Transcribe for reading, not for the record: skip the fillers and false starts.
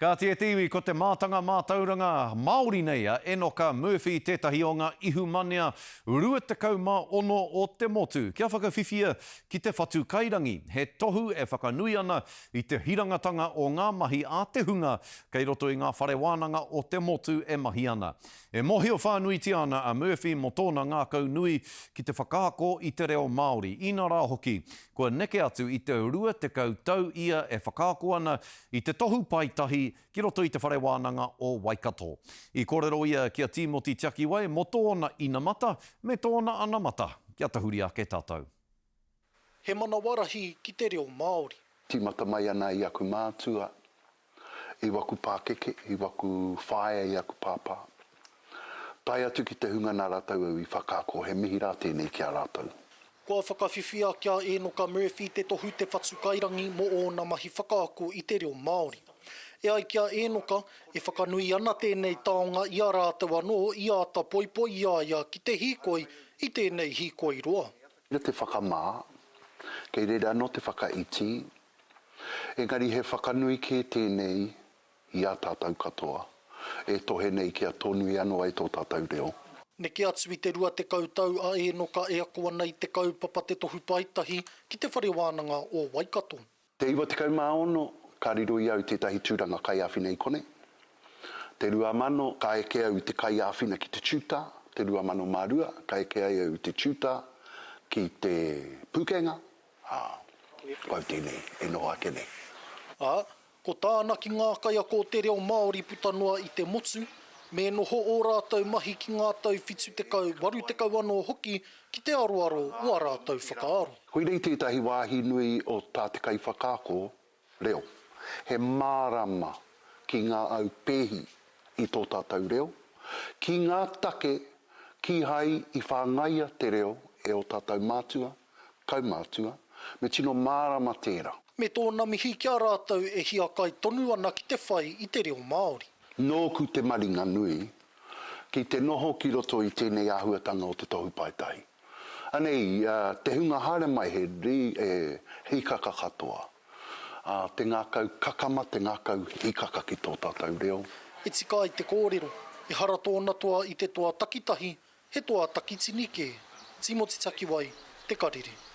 Ka tia tiwi ko te mātanga mātauranga Māori nei a Enoka Murphy tētahi o ngā ihumania rua tekau mā ono o te motu. Kia whakawhiwhia ki te whatu kairangi. He tohu e whakanui ana i te hirangatanga o ngā mahi a te hunga kei roto i ngā whare wānanga o te motu e mahi ana. E mohi o whānui ti ana a Murphy mo tōna ngā kau nui ki te whakaako i te reo Māori. Ina rā hoki, kua neke atu i te rua tekau tau ia e whakaako ana i te tohu paitahi ki roto i te whare wānanga o Waikato. I kōrero ia kia Timoti Tiakiwai mo tōna inamata me tōna anamata. Kia tahuri ake tātou. He mana warahi ki te reo Māori. Timata mai ana i aku mātua, i waku pākeke, i waku whaia, i aku pāpā. Tai atu ki te hunga nā rātau au i whakaako, he mihi rā tēnei ki a rātau. Kua whakawhiwhia kia Enoka Murphy te tohu te whatu kairangi mo o nā mahi whakaako i te reo Māori. E ai kia Enoka e whakanui ana tēnei taonga i a rātau anō i a ta poipoi ia ki te hīkoi i tēnei hīkoi roa. Ira te whakamā, kei reira anō te whakaiti, engari he whakanui ki tēnei i a tātou katoa. E tohe nei kia tōnui anō ai tō tātou reo. Neke atu i te rua te kautau a Enoka e akua nei te kaupapa te tohu paitahi ki te whare wānanga o Waikato. Te iwa te kaumaono, ka riro i au tētahi tūranga kai āwhina i kone. Te rua mano, ka eke au te kai āwhina ki te tūta. Te rua mano mārua, ka eke au te tūta ki te pūkenga. Kau tēnei, e noa ake nei. Ko tāna ki ngā kaia ko te reo Māori putanua i te motu, me noho o rātou mahi ki ngā tau whitu tekau, waru tekau anō hoki ki te aroaro o a rātou whakaaro. Koirei tētahi wāhi nui o tā te kai whakaako, reo. He mārama ki ngā au pēhi i tō tātou reo, ki ngā take ki hai i whāngaia te reo e o tātou mātua, kaumātua, me tino mārama tērā. Me tōna mihi kia rātou e hia kai tonu ana ki te whai i te reo Māori. Nōku te maringa nui, ki te noho ki roto i tēnei āhuatanga o te tohu paitahi. Anei, te hunga haere mai he hikaka katoa. Te ngākau kakama, te ngākau hikaka ki tō tātou reo. E tika i te kōrero, e hara tōna toa i te toa takitahi, he toa takitinike. Timoti Takiwai, Te Karere.